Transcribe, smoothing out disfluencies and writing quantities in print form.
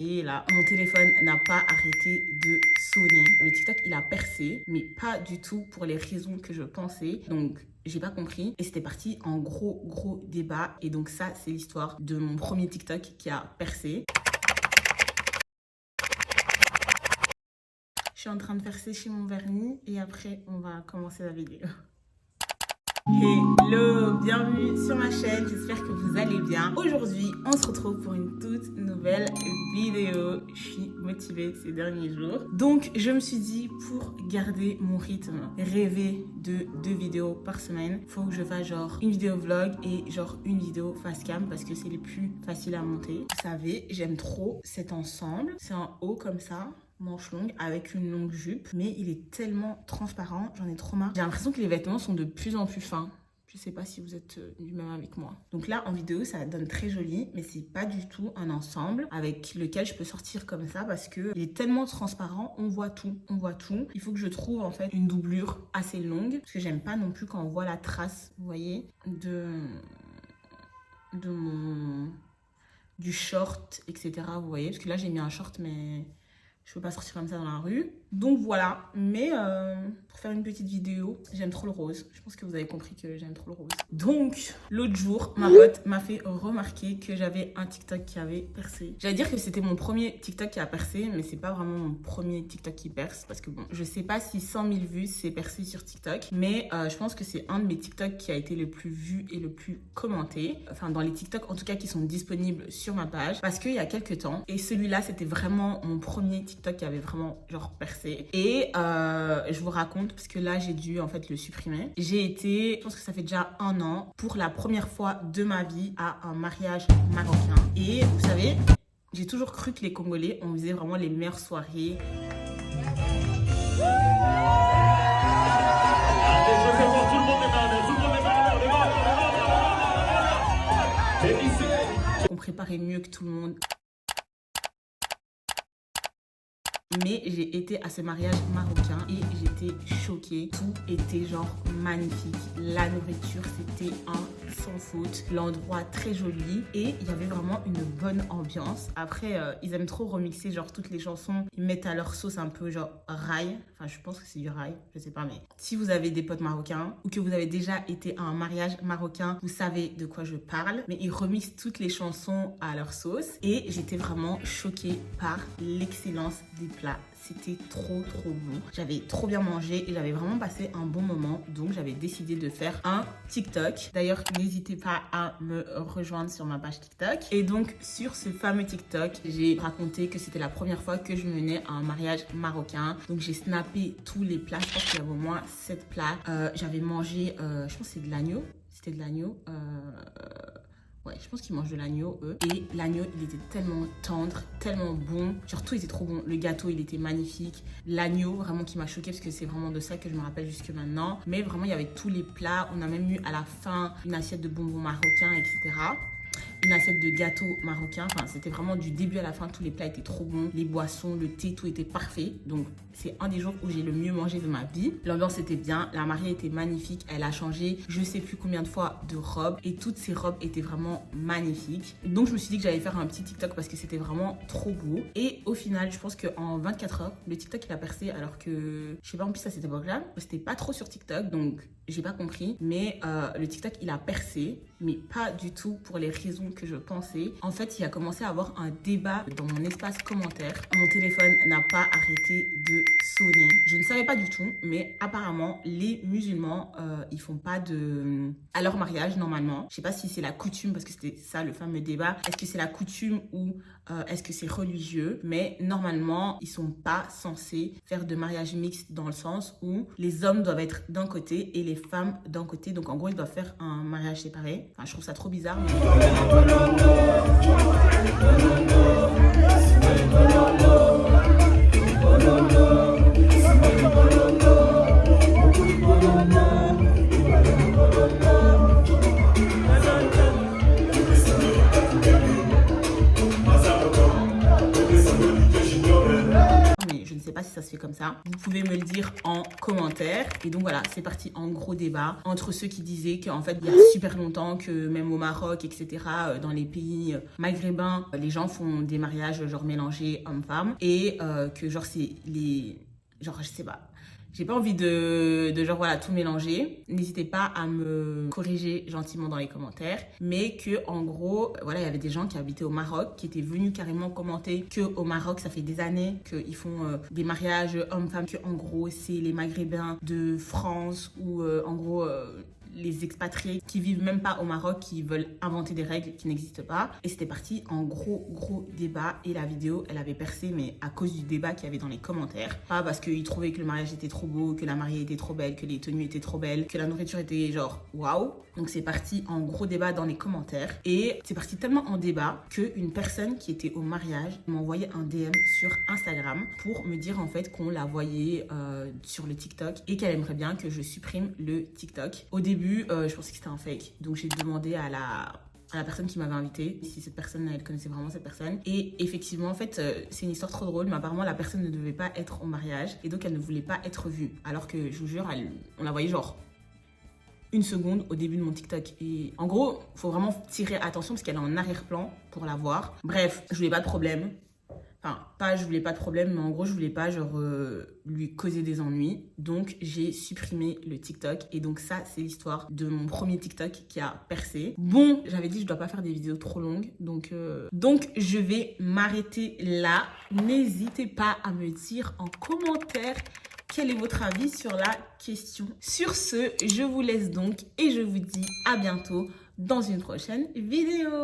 Et là, mon téléphone n'a pas arrêté de sonner. Le TikTok, il a percé, mais pas du tout pour les raisons que je pensais. Donc, j'ai pas compris. Et c'était parti en gros débat. Et donc ça, c'est l'histoire de mon premier TikTok qui a percé. Je suis en train de faire sécher mon vernis et après, on va commencer la vidéo. Hello, bienvenue sur ma chaîne, j'espère que vous allez bien. Aujourd'hui, on se retrouve pour une toute nouvelle vidéo. Je suis motivée ces derniers jours. Donc, je me suis dit, pour garder mon rythme, rêver de 2 vidéos par semaine, il faut que je fasse genre une vidéo vlog et genre une vidéo face cam parce que c'est les plus faciles à monter. Vous savez, j'aime trop cet ensemble. C'est un haut comme ça, manche longue avec une longue jupe, mais il est tellement transparent, j'en ai trop marre. J'ai l'impression que les vêtements sont de plus en plus fins. Je sais pas si vous êtes du même avec moi. Donc là, en vidéo, ça donne très joli, mais c'est pas du tout un ensemble avec lequel je peux sortir comme ça parce que il est tellement transparent, on voit tout, on voit tout. Il faut que je trouve en fait une doublure assez longue parce que j'aime pas non plus quand on voit la trace, vous voyez, du short, etc. Vous voyez, parce que là, j'ai mis un short, mais je peux pas sortir comme ça dans la rue. Donc voilà, mais pour faire une petite vidéo, j'aime trop le rose. Je pense que vous avez compris que j'aime trop le rose. Donc, l'autre jour, ma pote m'a fait remarquer que j'avais un TikTok qui avait percé. J'allais dire que c'était mon premier TikTok qui a percé, mais c'est pas vraiment mon premier TikTok qui perce. Parce que bon, je sais pas si 100 000 vues c'est percé sur TikTok, mais je pense que c'est un de mes TikTok qui a été le plus vu et le plus commenté. Enfin, dans les TikTok en tout cas qui sont disponibles sur ma page. Parce qu'il y a quelques temps, et celui-là c'était vraiment mon premier TikTok qui avait vraiment genre percé. Et je vous raconte parce que là j'ai dû en fait le supprimer. J'ai été, je pense que ça fait déjà 1 an, pour la première fois de ma vie à un mariage marocain. Et vous savez, j'ai toujours cru que les Congolais, on faisait vraiment les meilleures soirées. On préparait mieux que tout le monde. Mais j'ai été à ce mariage marocain et j'étais choquée. Tout était genre magnifique. La nourriture, c'était un sans faute. L'endroit très joli et il y avait vraiment une bonne ambiance. Après, ils aiment trop remixer genre toutes les chansons. Ils mettent à leur sauce un peu genre rail. Enfin, je pense que c'est du rail, je sais pas, mais si vous avez des potes marocains ou que vous avez déjà été à un mariage marocain, vous savez de quoi je parle. Mais ils remixent toutes les chansons à leur sauce et j'étais vraiment choquée par l'excellence des plats. C'était trop bon. J'avais trop bien mangé et j'avais vraiment passé un bon moment. Donc j'avais décidé de faire un TikTok. D'ailleurs, n'hésitez pas à me rejoindre sur ma page TikTok. Et donc sur ce fameux TikTok, j'ai raconté que c'était la première fois que je menais à un mariage marocain. Donc j'ai snappé tous les plats. Je pense qu'il y avait au moins 7 plats. J'avais mangé, je pense que c'est de l'agneau. C'était de l'agneau. Ouais, je pense qu'ils mangent de l'agneau, eux. Et l'agneau, il était tellement tendre, tellement bon. Genre, tout était trop bon. Le gâteau, il était magnifique. L'agneau, vraiment, qui m'a choquée parce que c'est vraiment de ça que je me rappelle jusque maintenant. Mais vraiment, il y avait tous les plats. On a même eu à la fin une assiette de bonbons marocains, etc. Une assiette de gâteau marocain. Enfin, c'était vraiment du début à la fin. Tous les plats étaient trop bons. Les boissons, le thé, tout était parfait. Donc, c'est un des jours où j'ai le mieux mangé de ma vie. L'ambiance était bien. La mariée était magnifique. Elle a changé je sais plus combien de fois de robes. Et toutes ces robes étaient vraiment magnifiques. Donc, je me suis dit que j'allais faire un petit TikTok parce que c'était vraiment trop beau. Et au final, je pense qu'en 24 heures, le TikTok, il a percé alors que, je sais pas, en plus à cette époque-là, c'était pas trop sur TikTok. Donc, j'ai pas compris. Mais le TikTok, il a percé. Mais pas du tout pour les raisons que je pensais. En fait, il a commencé à avoir un débat dans mon espace commentaire. Mon téléphone n'a pas arrêté de sonner. Je ne savais pas du tout, mais apparemment, les musulmans, ils font pas de... à leur mariage, normalement. Je sais pas si c'est la coutume, parce que c'était ça le fameux débat. Est-ce que c'est la coutume ou est-ce que c'est religieux? Mais normalement, ils sont pas censés faire de mariage mixte dans le sens où les hommes doivent être d'un côté et les femmes d'un côté. Donc en gros, ils doivent faire un mariage séparé. Enfin, je trouve ça trop bizarre. Mais... pas si ça se fait comme ça. Vous pouvez me le dire en commentaire. Et donc voilà, c'est parti en gros débat entre ceux qui disaient qu'en fait, il y a super longtemps que même au Maroc, etc., dans les pays maghrébins, les gens font des mariages genre mélangés hommes-femmes et que genre c'est les... Genre, je sais pas. J'ai pas envie de genre voilà tout mélanger. N'hésitez pas à me corriger gentiment dans les commentaires. Mais que en gros, voilà, il y avait des gens qui habitaient au Maroc, qui étaient venus carrément commenter que au Maroc, ça fait des années qu'ils font des mariages hommes-femmes, que en gros, c'est les Maghrébins de France ou en gros... les expatriés qui vivent même pas au Maroc, qui veulent inventer des règles qui n'existent pas. Et c'était parti en gros débat. Et la vidéo, elle avait percé, mais à cause du débat qu'il y avait dans les commentaires. Pas parce qu'ils trouvaient que le mariage était trop beau, que la mariée était trop belle, que les tenues étaient trop belles, que la nourriture était genre waouh. Donc c'est parti en gros débat dans les commentaires. Et c'est parti tellement en débat qu'une personne qui était au mariage m'a envoyé un DM sur Instagram pour me dire en fait qu'on la voyait sur le TikTok et qu'elle aimerait bien que je supprime le TikTok. Au début, je pensais que c'était un fake. Donc j'ai demandé à la personne qui m'avait invitée si cette personne, elle connaissait vraiment cette personne. Et effectivement, en fait, c'est une histoire trop drôle, mais apparemment, la personne ne devait pas être au mariage et donc elle ne voulait pas être vue. Alors que, je vous jure, on la voyait genre une seconde au début de mon TikTok. Et en gros, faut vraiment tirer attention parce qu'elle est en arrière-plan pour la voir. Bref, je voulais pas de problème. Enfin, pas je voulais pas de problème, mais en gros, je voulais pas genre lui causer des ennuis. Donc, j'ai supprimé le TikTok. Et donc, ça, c'est l'histoire de mon premier TikTok qui a percé. Bon, j'avais dit je dois pas faire des vidéos trop longues. Donc je vais m'arrêter là. N'hésitez pas à me dire en commentaire quel est votre avis sur la question. Sur ce, je vous laisse donc et je vous dis à bientôt dans une prochaine vidéo.